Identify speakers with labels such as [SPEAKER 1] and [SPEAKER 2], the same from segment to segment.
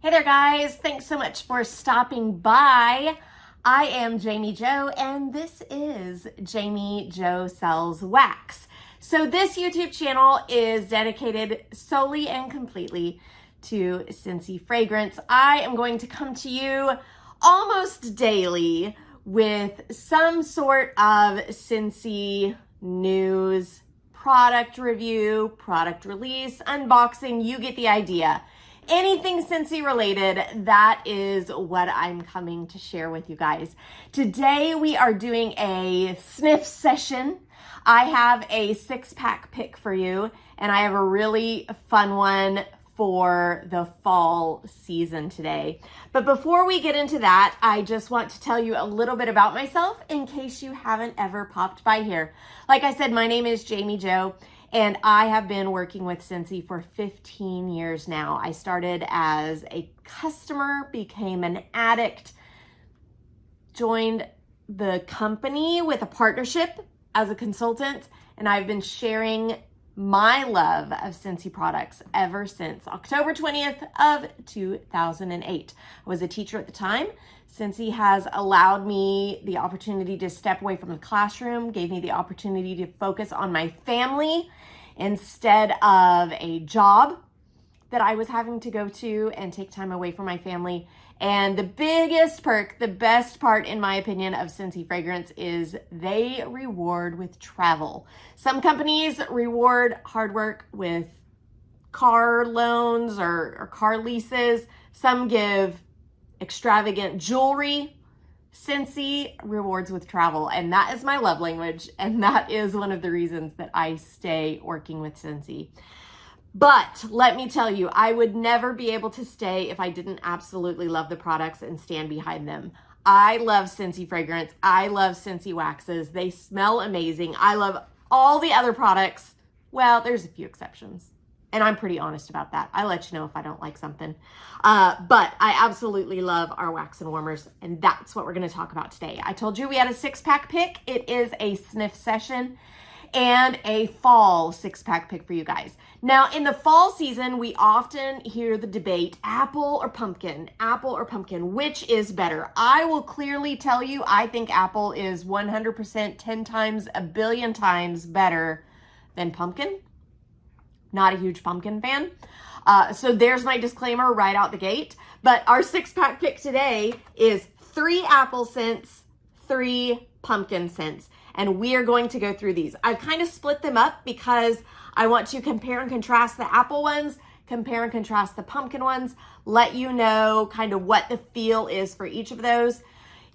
[SPEAKER 1] Hey there guys, thanks so much for stopping by. I am Jami Jo and this is Jami Jo Sells Wax. So this YouTube channel is dedicated solely and completely to Scentsy fragrance. I am going to come to you almost daily with some sort of Scentsy news, product review, product release, unboxing, you get the idea. Anything Scentsy related, that is what I'm coming to share with you guys. Today we are doing a sniff session. I have a 6-pack pick for you, and I have a really fun one for the fall season today. But before we get into that, I just want to tell you a little bit about myself in case you haven't ever popped by here. Like I said, my name is Jami Jo. And I have been working with Scentsy for 15 years now. I started as a customer, became an addict, joined the company with a partnership as a consultant, and I've been sharing my love of Scentsy products ever since October 20th of 2008. I was a teacher at the time. Scentsy has allowed me the opportunity to step away from the classroom, gave me the opportunity to focus on my family instead of a job that I was having to go to and take time away from my family. And the biggest perk, the best part in my opinion of Scentsy fragrance is they reward with travel. Some companies reward hard work with car loans or car leases. Some give extravagant jewelry. Scentsy rewards with travel, and that is my love language, and that is one of the reasons that I stay working with Scentsy. But let me tell you, I would never be able to stay if I didn't absolutely love the products and stand behind them. I love Scentsy fragrance. I love Scentsy waxes. They smell amazing. I love all the other products. Well, there's a few exceptions. And I'm pretty honest about that. I let you know if I don't like something. But I absolutely love our wax and warmers, and that's what we're gonna talk about today. I told you we had a 6-pack pick. It is a sniff session and a fall 6-pack pick for you guys. Now, in the fall season, we often hear the debate, apple or pumpkin, which is better? I will clearly tell you, I think apple is 100%, 10 times, a billion times better than pumpkin. Not a huge pumpkin fan. So there's my disclaimer right out the gate. But our 6-pack pick today is 3 apple scents, 3 pumpkin scents. And we are going to go through these. I've kind of split them up because I want to compare and contrast the apple ones, compare and contrast the pumpkin ones, let you know kind of what the feel is for each of those.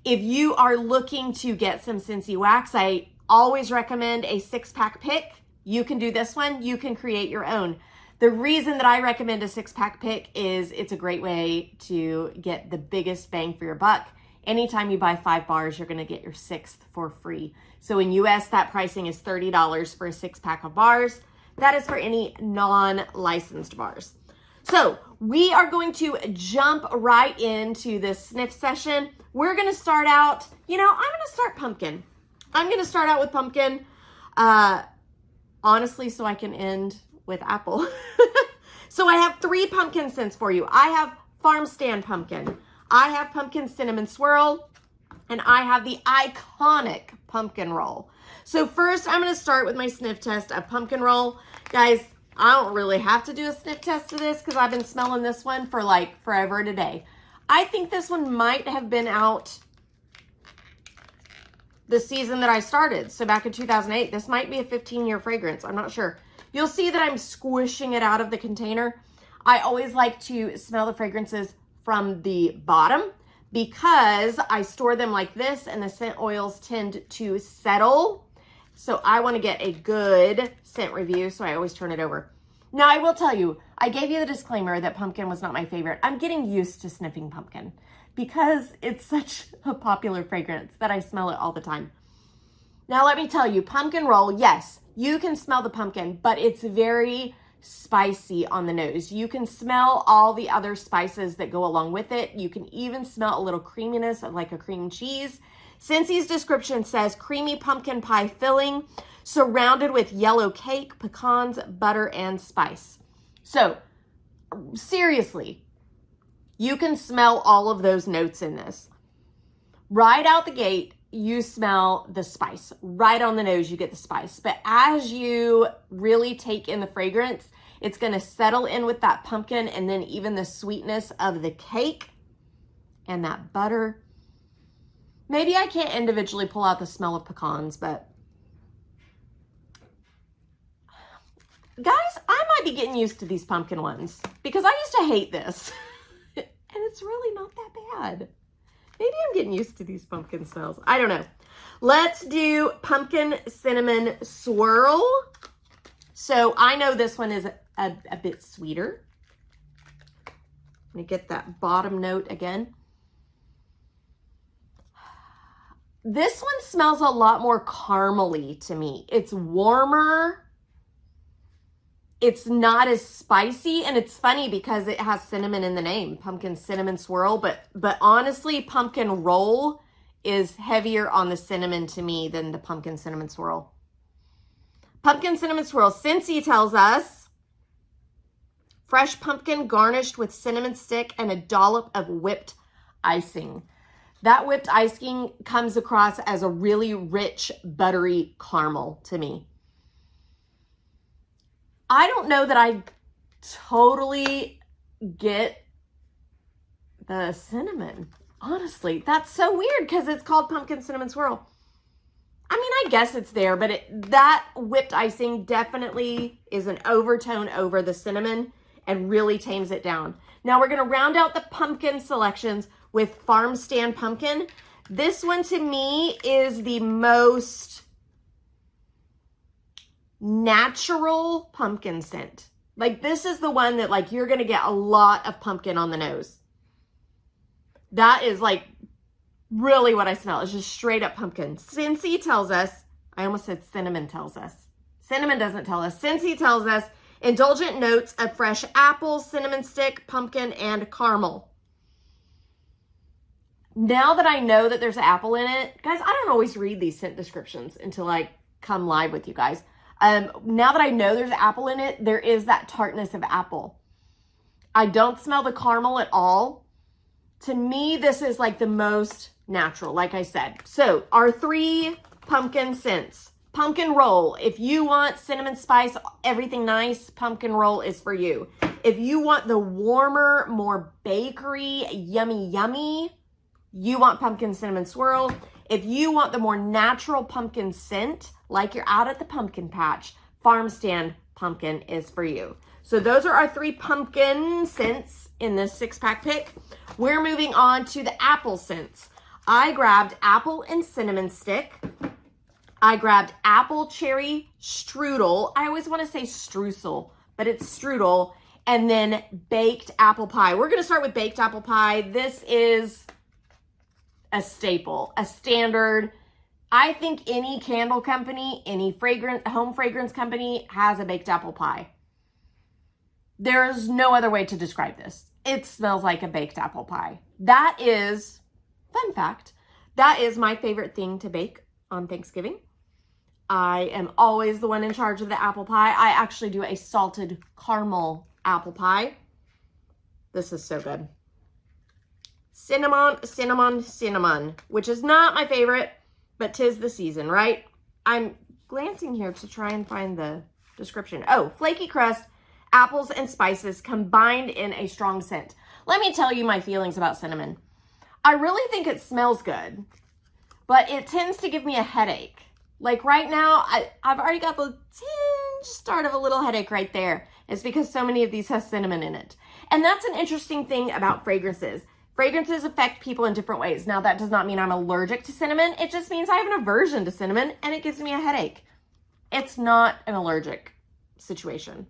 [SPEAKER 1] If you are looking to get some Scentsy wax, I always recommend a 6-pack pick. You can do this one, you can create your own. The reason that I recommend a 6-pack pick is it's a great way to get the biggest bang for your buck. Anytime you buy 5 bars, you're gonna get your 6th for free. So in US, that pricing is $30 for a 6-pack of bars. That is for any non-licensed bars. So we are going to jump right into this sniff session. We're gonna start out, I'm gonna start pumpkin. I'm gonna start out with pumpkin. Honestly, so I can end with apple. So I have 3 pumpkin scents for you. I have Farm Stand Pumpkin. I have Pumpkin Cinnamon Swirl. And I have the iconic Pumpkin Roll. So first, I'm going to start with my sniff test of Pumpkin Roll. Guys, I don't really have to do a sniff test of this because I've been smelling this one for like forever today. I think this one might have been out the season that I started. So back in 2008, this might be a 15-year fragrance. I'm not sure. You'll see that I'm squishing it out of the container. I always like to smell the fragrances from the bottom because I store them like this and the scent oils tend to settle. So I want to get a good scent review, so I always turn it over. Now I will tell you, I gave you the disclaimer that pumpkin was not my favorite. I'm getting used to sniffing pumpkin because it's such a popular fragrance that I smell it all the time. Now let me tell you, Pumpkin Roll, yes, you can smell the pumpkin, but it's very spicy on the nose. You can smell all the other spices that go along with it. You can even smell a little creaminess of like a cream cheese. Scentsy's description says creamy pumpkin pie filling surrounded with yellow cake, pecans, butter, and spice. So seriously, You can smell all of those notes in this. Right out the gate, you smell the spice. Right on the nose, you get the spice. But as you really take in the fragrance, it's going to settle in with that pumpkin and then even the sweetness of the cake and that butter. Maybe I can't individually pull out the smell of pecans, but guys, I might be getting used to these pumpkin ones because I used to hate this. And it's really not that bad. Maybe I'm getting used to these pumpkin smells. I don't know. Let's do pumpkin cinnamon swirl. So I know this one is a bit sweeter. Let me get that bottom note again. This one smells a lot more caramely to me. It's warmer. It's not as spicy, and it's funny because it has cinnamon in the name, pumpkin cinnamon swirl, but honestly, pumpkin roll is heavier on the cinnamon to me than the pumpkin cinnamon swirl. Pumpkin cinnamon swirl, Scentsy tells us, fresh pumpkin garnished with cinnamon stick and a dollop of whipped icing. That whipped icing comes across as a really rich, buttery caramel to me. I don't know that I totally get the cinnamon. Honestly, that's so weird because it's called pumpkin cinnamon swirl. I mean, I guess it's there, but that whipped icing definitely is an overtone over the cinnamon and really tames it down. Now we're going to round out the pumpkin selections with Farm Stand Pumpkin. This one to me is the most natural pumpkin scent. Like this is the one that like you're going to get a lot of pumpkin on the nose. That is like really what I smell. It's just straight up pumpkin. Scentsy tells us, I almost said cinnamon tells us. Cinnamon doesn't tell us. Scentsy tells us indulgent notes of fresh apple, cinnamon stick, pumpkin, and caramel. Now that I know that there's apple in it, guys, I don't always read these scent descriptions until I come live with you guys. Now that I know there's apple in it, there is that tartness of apple. I don't smell the caramel at all. To me, this is like the most natural, like I said. So our 3 pumpkin scents. Pumpkin roll. If you want cinnamon spice, everything nice, pumpkin roll is for you. If you want the warmer, more bakery, yummy, you want pumpkin cinnamon swirl. If you want the more natural pumpkin scent, like you're out at the pumpkin patch, Farm Stand Pumpkin is for you. So those are our 3 pumpkin scents in this 6-pack pick. We're moving on to the apple scents. I grabbed apple and cinnamon stick. I grabbed apple cherry strudel. I always want to say streusel, but it's strudel. And then baked apple pie. We're going to start with baked apple pie. This is a staple, a standard. I think any candle company, any home fragrance company has a baked apple pie. There's no other way to describe this. It smells like a baked apple pie. That is, fun fact, that is my favorite thing to bake on Thanksgiving. I am always the one in charge of the apple pie. I actually do a salted caramel apple pie. This is so good. Cinnamon, which is not my favorite, but 'tis the season, right? I'm glancing here to try and find the description. Oh, flaky crust, apples and spices combined in a strong scent. Let me tell you my feelings about cinnamon. I really think it smells good, but it tends to give me a headache. Like right now, I've already got the tinge start of a little headache right there. It's because so many of these have cinnamon in it. And that's an interesting thing about fragrances. Fragrances affect people in different ways. Now, that does not mean I'm allergic to cinnamon. It just means I have an aversion to cinnamon and it gives me a headache. It's not an allergic situation.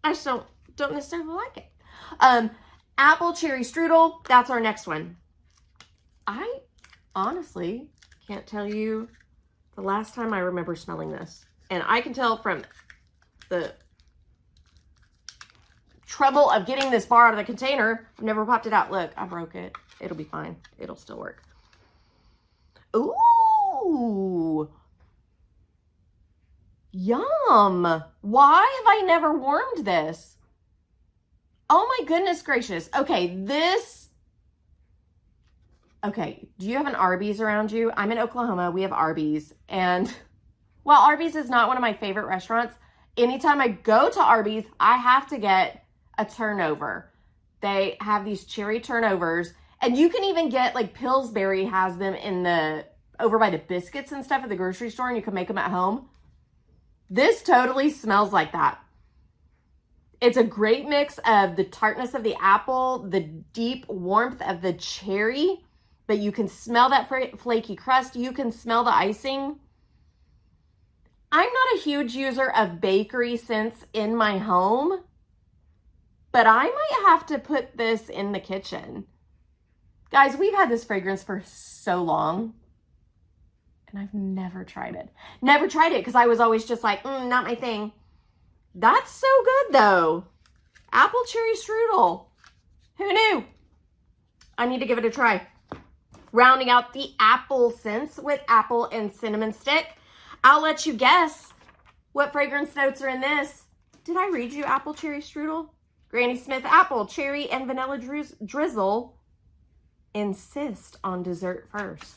[SPEAKER 1] I just don't necessarily like it. Apple cherry strudel, that's our next one. I honestly can't tell you the last time I remember smelling this. And I can tell from the trouble of getting this bar out of the container, I've never popped it out. Look, I broke it. It'll be fine. It'll still work. Ooh. Yum. Why have I never warmed this? Oh my goodness gracious. Okay, do you have an Arby's around you? I'm in Oklahoma. We have Arby's. And while Arby's is not one of my favorite restaurants, anytime I go to Arby's, I have to get a turnover. They have these cherry turnovers. And you can even get, like, Pillsbury has them over by the biscuits and stuff at the grocery store, and you can make them at home. This totally smells like that. It's a great mix of the tartness of the apple, the deep warmth of the cherry, but you can smell that flaky crust. You can smell the icing. I'm not a huge user of bakery scents in my home, but I might have to put this in the kitchen. Guys, we've had this fragrance for so long, and I've never tried it. Never tried it because I was always just like, not my thing. That's so good, though. Apple cherry strudel. Who knew? I need to give it a try. Rounding out the apple scents with apple and cinnamon stick. I'll let you guess what fragrance notes are in this. Did I read you apple cherry strudel? Granny Smith apple, cherry, and vanilla drizzle. Insist on dessert first.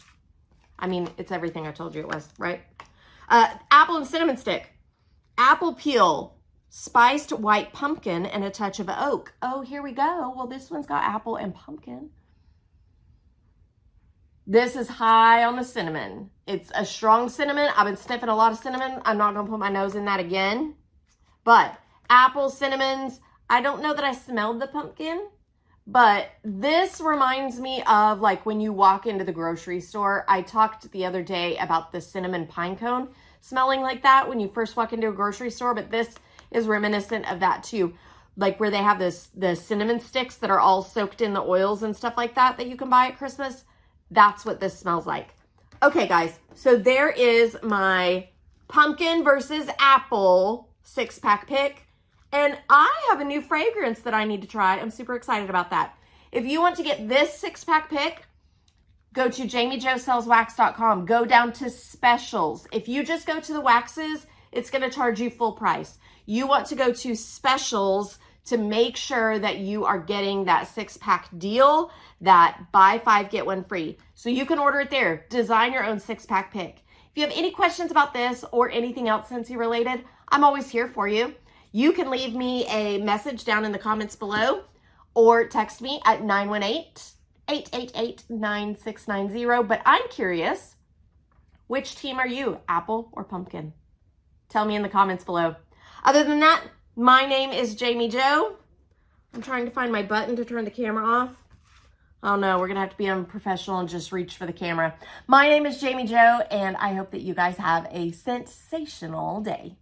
[SPEAKER 1] I mean, it's everything I told you it was, right? Apple and cinnamon stick. Apple peel, spiced white pumpkin, and a touch of oak. Oh, here we go. Well, this one's got apple and pumpkin. This is high on the cinnamon. It's a strong cinnamon. I've been sniffing a lot of cinnamon. I'm not going to put my nose in that again. But apple, cinnamons. I don't know that I smelled the pumpkin, but this reminds me of like when you walk into the grocery store. I talked the other day about the cinnamon pine cone smelling like that when you first walk into a grocery store, but this is reminiscent of that too. Like where they have the cinnamon sticks that are all soaked in the oils and stuff like that you can buy at Christmas. That's what this smells like. Okay, guys, so there is my pumpkin versus apple 6-pack pick. And I have a new fragrance that I need to try. I'm super excited about that. If you want to get this 6-pack pick, go to JamiJoSellsWax.com. Go down to specials. If you just go to the waxes, it's going to charge you full price. You want to go to specials to make sure that you are getting that 6-pack deal, that buy 5, get 1 free. So you can order it there. Design your own 6-pack pick. If you have any questions about this or anything else Scentsy related, I'm always here for you. You can leave me a message down in the comments below or text me at 918-888-9690. But I'm curious, which team are you, apple or pumpkin? Tell me in the comments below. Other than that, my name is Jami Jo. I'm trying to find my button to turn the camera off. Oh no, we're going to have to be unprofessional and just reach for the camera. My name is Jami Jo, and I hope that you guys have a sensational day.